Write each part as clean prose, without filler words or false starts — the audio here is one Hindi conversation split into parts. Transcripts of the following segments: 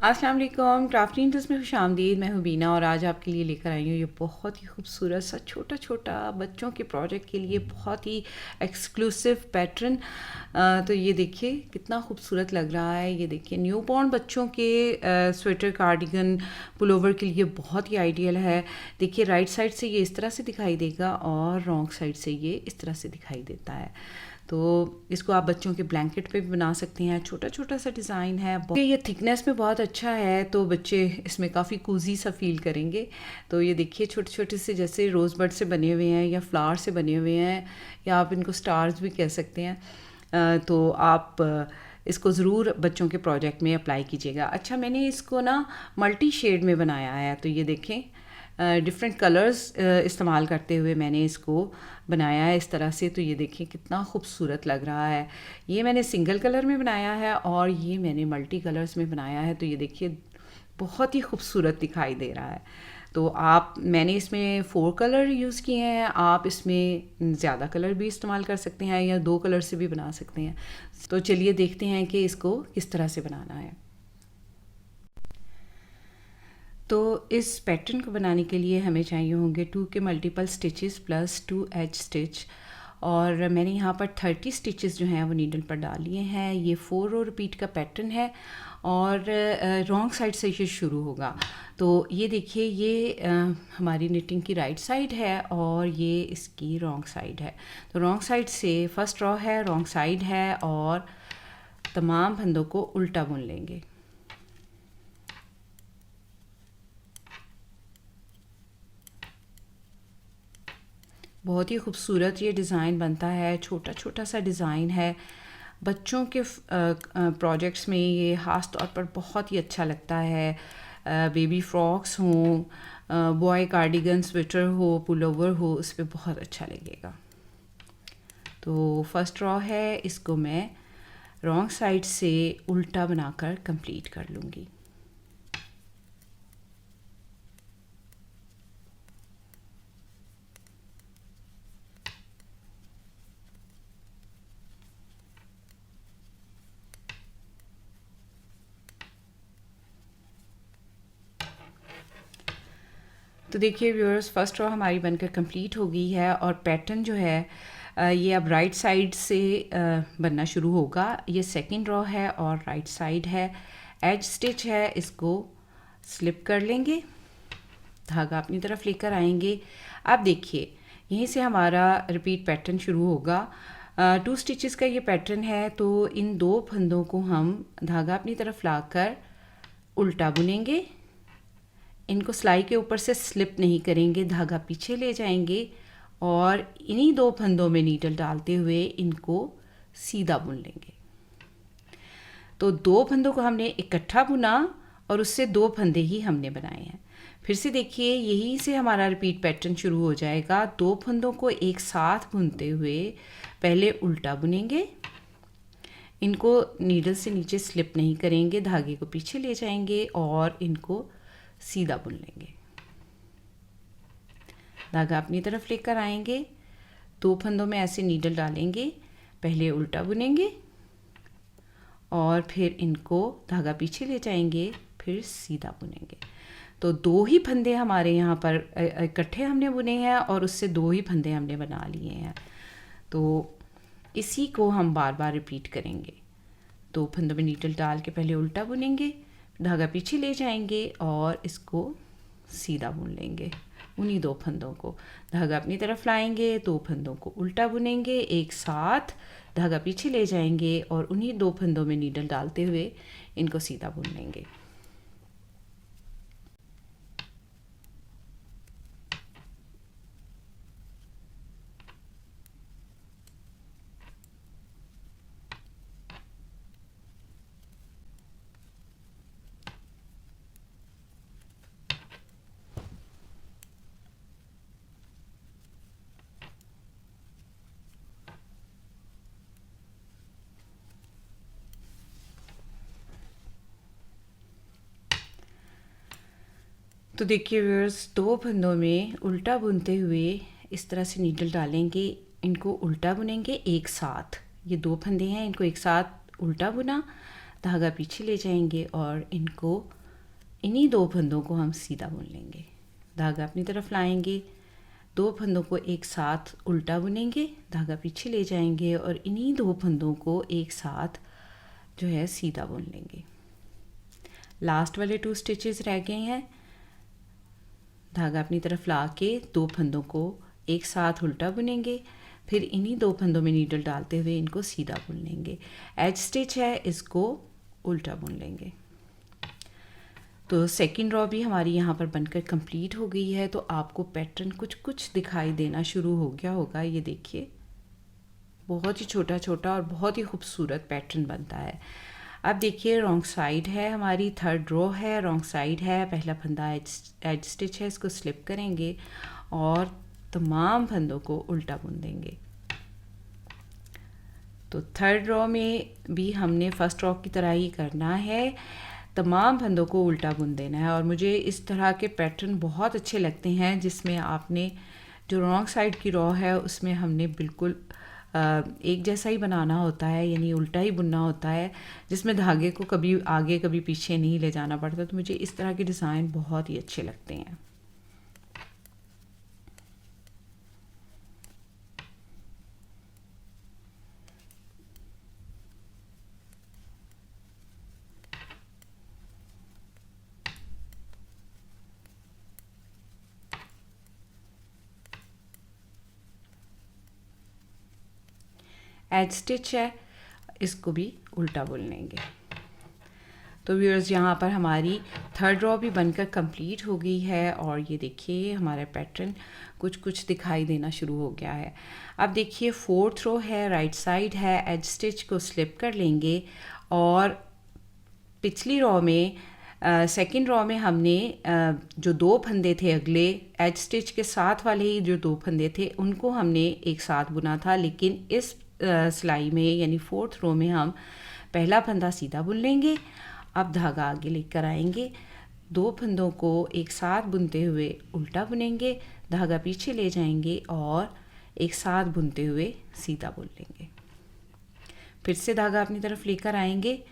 अस्सलाम वालेकुम, क्राफ्टिंग टिप्स में खुशामदीद। मैं हूँ बीना और आज आपके लिए लेकर आई हूँ ये बहुत ही खूबसूरत सा छोटा छोटा बच्चों के प्रोजेक्ट के लिए बहुत ही एक्सक्लूसिव पैटर्न। तो ये देखिए कितना खूबसूरत लग रहा है। ये देखिए न्यू बॉर्न बच्चों के स्वेटर, कार्डिगन, पुलोवर के लिए बहुत ही आइडियल है। देखिए राइट साइड से ये इस तरह से दिखाई देगा और रॉन्ग साइड से ये इस तरह से दिखाई देता है। तो इसको आप बच्चों के ब्लैंकेट पे भी बना सकते हैं। छोटा छोटा सा डिज़ाइन है, ये थिकनेस में बहुत अच्छा है, तो बच्चे इसमें काफ़ी कूजी सा फील करेंगे। तो ये देखिए छोटे छोटे से जैसे रोज़ बड से बने हुए हैं या फ्लावर से बने हुए हैं, या आप इनको स्टार्स भी कह सकते हैं। तो आप इसको ज़रूर बच्चों के प्रोजेक्ट में अप्लाई कीजिएगा। अच्छा, मैंने इसको ना मल्टी शेड में बनाया है। तो ये देखें डिफरेंट कलर्स इस्तेमाल करते हुए मैंने इसको बनाया है इस तरह से। तो ये देखें कितना खूबसूरत लग रहा है। ये मैंने सिंगल कलर में बनाया है और ये मैंने मल्टी कलर्स में बनाया है। तो ये देखिए बहुत ही खूबसूरत दिखाई दे रहा है। तो मैंने इसमें 4 कलर यूज़ किए हैं। आप इसमें ज़्यादा कलर भी इस्तेमाल कर सकते हैं या 2 कलर से भी बना सकते हैं। तो चलिए देखते हैं कि इसको किस तरह से बनाना है। तो इस पैटर्न को बनाने के लिए हमें चाहिए होंगे 2 के multiple stitches plus 2 as stitch, और मैंने यहाँ पर 30 स्टिचेस जो हैं वो नीडल पर डाल लिए हैं। ये 4 रो रिपीट का पैटर्न है और रॉन्ग साइड से ये शुरू होगा। तो ये देखिए ये हमारी निटिंग की राइट साइड है और ये इसकी रॉन्ग साइड है। तो रॉन्ग साइड से फर्स्ट रो है, रॉन्ग साइड है, और तमाम फंदों को उल्टा बुन लेंगे। बहुत ही खूबसूरत ये डिज़ाइन बनता है। छोटा छोटा सा डिज़ाइन है। बच्चों के प्रोजेक्ट्स में ये ख़ास तौर पर बहुत ही अच्छा लगता है। बेबी फ्रॉक्स हों, बॉय कार्डिगन, स्वेटर हो, पुलोवर हो, उस पर बहुत अच्छा लगेगा। तो फर्स्ट रॉ है, इसको मैं रॉन्ग साइड से उल्टा बनाकर कंप्लीट कर लूँगी। तो देखिए व्यूअर्स, फर्स्ट रो हमारी बनकर कंप्लीट हो गई है और पैटर्न जो है ये अब राइट साइड से बनना शुरू होगा। ये सेकंड रो है और राइट साइड है। एज स्टिच है, इसको स्लिप कर लेंगे, धागा अपनी तरफ लेकर आएंगे। अब देखिए यहीं से हमारा रिपीट पैटर्न शुरू होगा। 2 स्टिचेस का ये पैटर्न है। तो इन 2 फंदों को हम धागा अपनी तरफ लाकर उल्टा बुनेंगे। इनको सिलाई के ऊपर से स्लिप नहीं करेंगे, धागा पीछे ले जाएंगे और इन्हीं 2 फंदों में नीडल डालते हुए इनको सीधा बुन लेंगे। तो 2 फंदों को हमने इकट्ठा बुना और उससे 2 फंदे ही हमने बनाए हैं। फिर से देखिए यहीं से हमारा रिपीट पैटर्न शुरू हो जाएगा। 2 फंदों को एक साथ बुनते हुए पहले उल्टा बुनेंगे, इनको नीडल से नीचे स्लिप नहीं करेंगे, धागे को पीछे ले जाएंगे और इनको सीधा बुन लेंगे। धागा अपनी तरफ लेकर आएंगे, 2 फंदों में ऐसे नीडल डालेंगे, पहले उल्टा बुनेंगे और फिर इनको धागा पीछे ले जाएंगे, फिर सीधा बुनेंगे। तो 2 ही फंदे हमारे यहाँ पर इकट्ठे हमने बुने हैं और उससे 2 ही फंदे हमने बना लिए हैं। तो इसी को हम बार बार रिपीट करेंगे। 2 फंदों में नीडल डाल के पहले उल्टा बुनेंगे, धागा पीछे ले जाएंगे और इसको सीधा बुन लेंगे। उन्हीं 2 फंदों को धागा अपनी तरफ लाएंगे, 2 फंदों को उल्टा बुनेंगे, एक साथ धागा पीछे ले जाएंगे और उन्हीं 2 फंदों में नीडल डालते हुए इनको सीधा बुन लेंगे। तो देखिए व्यूअर्स, 2 फंदों में उल्टा बुनते हुए इस तरह से नीडल डालेंगे, इनको उल्टा बुनेंगे एक साथ। ये 2 फंदे हैं, इनको एक साथ उल्टा बुना, धागा पीछे ले जाएंगे और इनको इन्हीं 2 फंदों को हम सीधा बुन लेंगे। धागा अपनी तरफ लाएंगे, 2 फंदों को एक साथ उल्टा बुनेंगे, धागा पीछे ले जाएंगे और इन्हीं 2 फंदों को एक साथ जो है सीधा बुन लेंगे। लास्ट वाले 2 स्टिचेस रह गए हैं। धागा अपनी तरफ ला के 2 फंदों को एक साथ उल्टा बुनेंगे, फिर इन्हीं 2 फंदों में नीडल डालते हुए इनको सीधा बुन लेंगे। एज स्टिच है, इसको उल्टा बुन लेंगे। तो सेकंड रॉ भी हमारी यहाँ पर बनकर कंप्लीट हो गई है। तो आपको पैटर्न कुछ कुछ दिखाई देना शुरू हो गया होगा। ये देखिए, बहुत ही छोटा छोटा और बहुत ही खूबसूरत पैटर्न बनता है। अब देखिए, रॉन्ग साइड है हमारी, थर्ड रो है, रॉन्ग साइड है, पहला फंदा एज स्टिच है, इसको स्लिप करेंगे और तमाम फंदों को उल्टा बुन देंगे। तो थर्ड रो में भी हमने फर्स्ट रो की तरह ही करना है, तमाम फंदों को उल्टा बुन देना है। और मुझे इस तरह के पैटर्न बहुत अच्छे लगते हैं जिसमें आपने जो रॉन्ग साइड की रो है उसमें हमने बिल्कुल एक जैसा ही बनाना होता है, यानी उल्टा ही बुनना होता है, जिसमें धागे को कभी आगे कभी पीछे नहीं ले जाना पड़ता। तो मुझे इस तरह के डिज़ाइन बहुत ही अच्छे लगते हैं। एज स्टिच है, इसको भी उल्टा बुन लेंगे। तो व्यूअर्स, यहाँ पर हमारी थर्ड रो भी बनकर कंप्लीट हो गई है और ये देखिए हमारा पैटर्न कुछ कुछ दिखाई देना शुरू हो गया है। अब देखिए, फोर्थ रो है, राइट साइड है, एज स्टिच को स्लिप कर लेंगे और पिछली रो में सेकंड रो में हमने जो 2 फंदे थे अगले एज स्टिच के साथ वाले ही जो 2 फंदे थे उनको हमने एक साथ बुना था, लेकिन इस सिलाई में यानी फोर्थ रो में हम पहला फंदा सीधा बुन लेंगे। अब धागा आगे लेकर आएंगे, 2 फंदों को एक साथ बुनते हुए उल्टा बुनेंगे, धागा पीछे ले जाएंगे और एक साथ बुनते हुए सीधा बुन लेंगे। फिर से धागा अपनी तरफ लेकर आएंगे,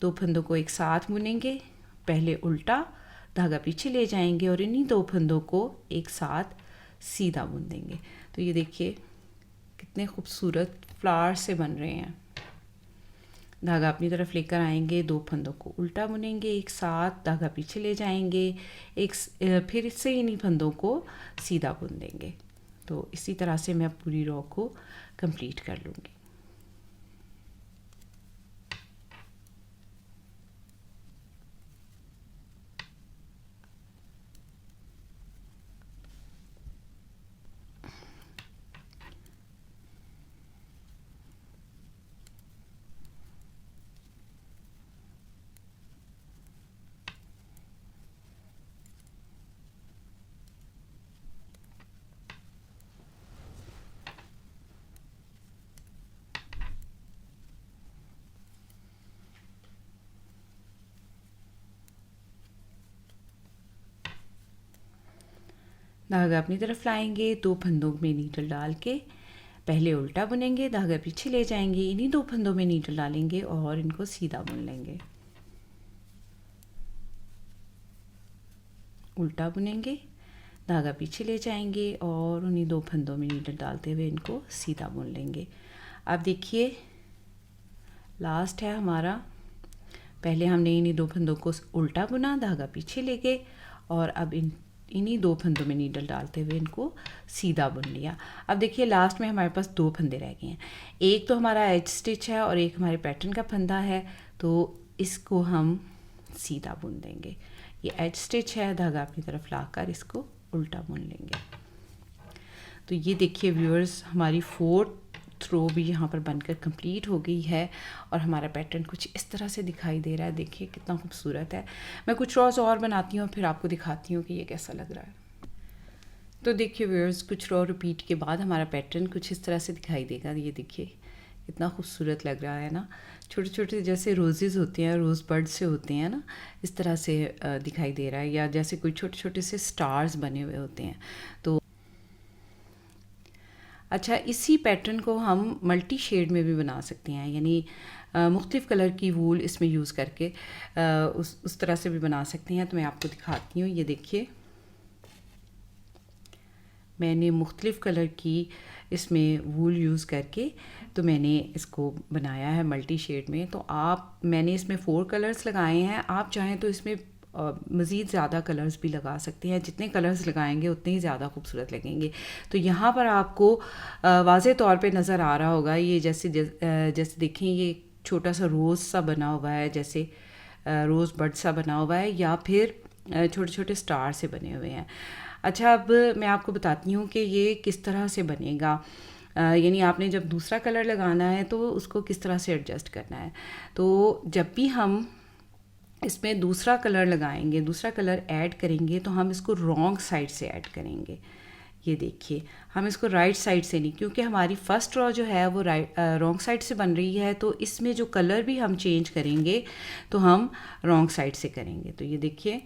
2 फंदों को एक साथ बुनेंगे, पहले उल्टा, धागा पीछे ले जाएंगे और इन्हीं 2 फंदों को एक साथ सीधा बुन देंगे। तो ये देखिए कितने खूबसूरत फ्लावर से बन रहे हैं। धागा अपनी तरफ लेकर आएंगे, 2 फंदों को उल्टा बुनेंगे एक साथ, धागा पीछे ले जाएंगे, फिर से इन्हीं फंदों को सीधा बुन देंगे। तो इसी तरह से मैं पूरी रो को कंप्लीट कर लूँगी। धागा अपनी तरफ लाएंगे, 2 फंदों में नीडल डाल के पहले उल्टा बुनेंगे, धागा पीछे ले जाएंगे, इन्हीं 2 फंदों में नीडल डालेंगे और इनको सीधा बुन लेंगे। उल्टा बुनेंगे, धागा पीछे ले जाएंगे और उन्हीं 2 फंदों में नीडल डालते हुए इनको सीधा बुन लेंगे। अब देखिए, लास्ट है हमारा, पहले हमने इन्हीं 2 फंदों को उल्टा बुना, धागा पीछे ले गए और अब इन्हीं 2 फंदों में नीडल डालते हुए इनको सीधा बुन लिया। अब देखिए, लास्ट में हमारे पास 2 फंदे रह गए हैं, एक तो हमारा एज स्टिच है और एक हमारे पैटर्न का फंदा है, तो इसको हम सीधा बुन देंगे। ये एज स्टिच है, धागा अपनी तरफ लाकर इसको उल्टा बुन लेंगे। तो ये देखिए व्यूअर्स, हमारी 4th रो भी यहाँ पर बनकर कंप्लीट हो गई है और हमारा पैटर्न कुछ इस तरह से दिखाई दे रहा है। देखिए कितना खूबसूरत है। मैं कुछ रोज़ और बनाती हूँ, फिर आपको दिखाती हूँ कि ये कैसा लग रहा है। तो देखिए व्यूअर्स, कुछ रो रिपीट के बाद हमारा पैटर्न कुछ इस तरह से दिखाई देगा। ये देखिए कितना खूबसूरत लग रहा है ना। छोटे छोटे जैसे रोजेज़ होते हैं, रोज़ बर्ड से होते हैं ना, इस तरह से दिखाई दे रहा है, या जैसे कोई छोटे छोटे से स्टार्स बने हुए होते हैं। तो अच्छा, इसी पैटर्न को हम मल्टी शेड में भी बना सकते हैं, यानी मुख्तलिफ़ कलर की वूल इसमें यूज़ करके उस तरह से भी बना सकते हैं। तो मैं आपको दिखाती हूँ। ये देखिए, मैंने मुख्तलिफ़ कलर की इसमें वूल यूज़ करके तो मैंने इसको बनाया है मल्टी शेड में। तो मैंने इसमें 4 कलर्स लगाए हैं। आप चाहें तो इसमें मज़ीद ज़्यादा कलर्स भी लगा सकते हैं। जितने कलर्स लगाएंगे उतने ही ज़्यादा खूबसूरत लगेंगे। तो यहाँ पर आपको वाज़े तौर पे नज़र आ रहा होगा, ये जैसे देखें, ये छोटा सा रोज़ सा बना हुआ है, जैसे रोज़ बड सा बना हुआ है, या फिर छोटे छोटे स्टार से बने हुए हैं। अच्छा, अब मैं आपको बताती हूँ कि ये किस तरह से बनेगा। यानी आपने जब दूसरा कलर लगाना है तो उसको किस तरह से एडजस्ट करना है। तो जब भी हम इसमें दूसरा कलर लगाएंगे, दूसरा कलर ऐड करेंगे, तो हम इसको रॉन्ग साइड से ऐड करेंगे। ये देखिए, हम इसको राइट साइड से नहीं, क्योंकि हमारी फर्स्ट रॉ जो है वो रॉन्ग साइड से बन रही है। तो इसमें जो कलर भी हम चेंज करेंगे तो हम रॉन्ग साइड से करेंगे। तो ये देखिए,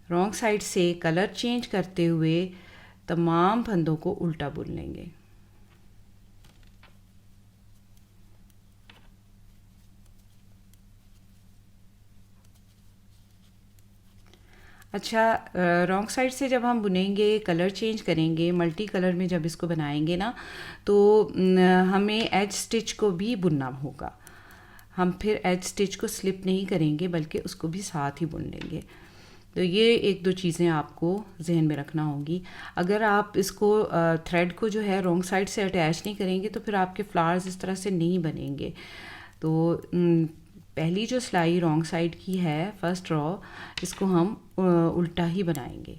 रॉन्ग साइड से कलर चेंज करते हुए तमाम फंदों को उल्टा बुन लेंगे। अच्छा, रॉन्ग साइड से जब हम बुनेंगे, कलर चेंज करेंगे, मल्टी कलर में जब इसको बनाएंगे ना, तो हमें एज स्टिच को भी बुनना होगा। हम फिर एज स्टिच को स्लिप नहीं करेंगे, बल्कि उसको भी साथ ही बुन लेंगे। तो ये 1-2 चीज़ें आपको जहन में रखना होगी। अगर आप इसको थ्रेड को जो है रॉन्ग साइड से अटैच नहीं करेंगे तो फिर आपके फ्लावर्स इस तरह से नहीं बनेंगे। तो पहली जो सिलाई रॉन्ग साइड की है, फर्स्ट रॉ, इसको हम उल्टा ही बनाएंगे।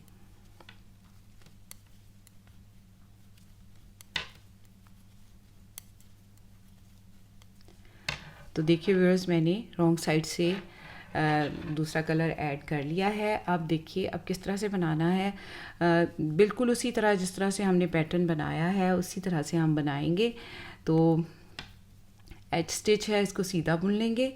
तो देखिए व्यूअर्स, मैंने रॉन्ग साइड से दूसरा कलर ऐड कर लिया है। अब देखिए, अब किस तरह से बनाना है। बिल्कुल उसी तरह जिस तरह से हमने पैटर्न बनाया है उसी तरह से हम बनाएंगे। तो एज स्टिच है, इसको सीधा बुन लेंगे।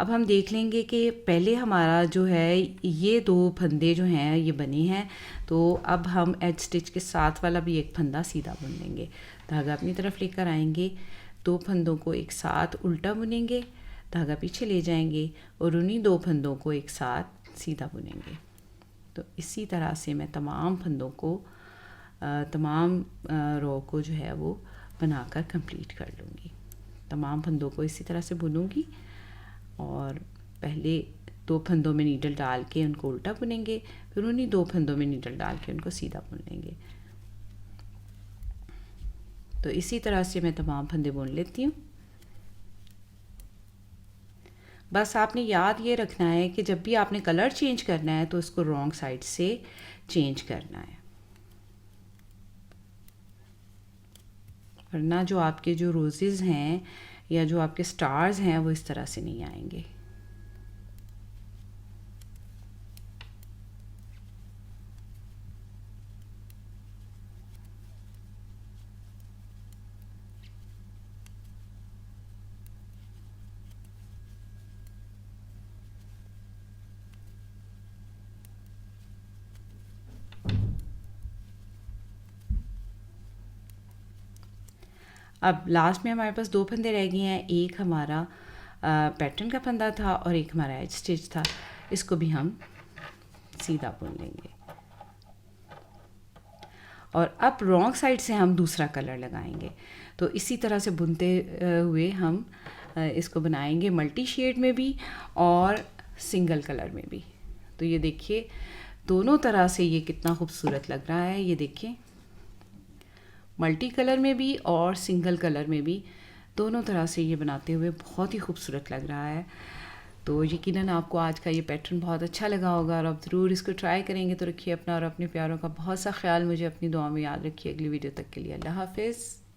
अब हम देख लेंगे कि पहले हमारा जो है ये 2 फंदे जो हैं ये बने हैं। तो अब हम एज स्टिच के साथ वाला भी एक फंदा सीधा बुन लेंगे। धागा अपनी तरफ लेकर आएंगे, 2 फंदों को एक साथ उल्टा बुनेंगे, धागा पीछे ले जाएंगे और उन्हीं 2 फंदों को एक साथ सीधा बुनेंगे। तो इसी तरह से मैं तमाम फंदों को, तमाम रो को जो है वो बनाकर कंप्लीट कर लूँगी। तमाम फंदों को इसी तरह से बुनूंगी और पहले 2 फंदों में नीडल डाल के उनको उल्टा बुनेंगे, फिर उन्हीं 2 फंदों में नीडल डाल के उनको सीधा बुन लेंगे। तो इसी तरह से मैं तमाम फंदे बुन लेती हूँ। बस आपने याद ये रखना है कि जब भी आपने कलर चेंज करना है तो इसको रॉन्ग साइड से चेंज करना है, वरना जो आपके जो रोजेज़ हैं या जो आपके स्टार्स हैं वो इस तरह से नहीं आएंगे। अब लास्ट में हमारे पास 2 फंदे रह गए हैं। एक हमारा पैटर्न का फंदा था और एक हमारा एज स्टिच था। इसको भी हम सीधा बुन लेंगे और अब रॉन्ग साइड से हम दूसरा कलर लगाएंगे। तो इसी तरह से बुनते हुए हम इसको बनाएंगे मल्टी शेड में भी और सिंगल कलर में भी। तो ये देखिए, दोनों तरह से ये कितना खूबसूरत लग रहा है। ये देखिए, मल्टी कलर में भी और सिंगल कलर में भी, दोनों तरह से ये बनाते हुए बहुत ही खूबसूरत लग रहा है। तो यकीनन आपको आज का ये पैटर्न बहुत अच्छा लगा होगा और आप ज़रूर इसको ट्राई करेंगे। तो रखिए अपना और अपने प्यारों का बहुत सा ख्याल। मुझे अपनी दुआ में याद रखिए। अगली वीडियो तक के लिए अल्लाह हाफ़िज़।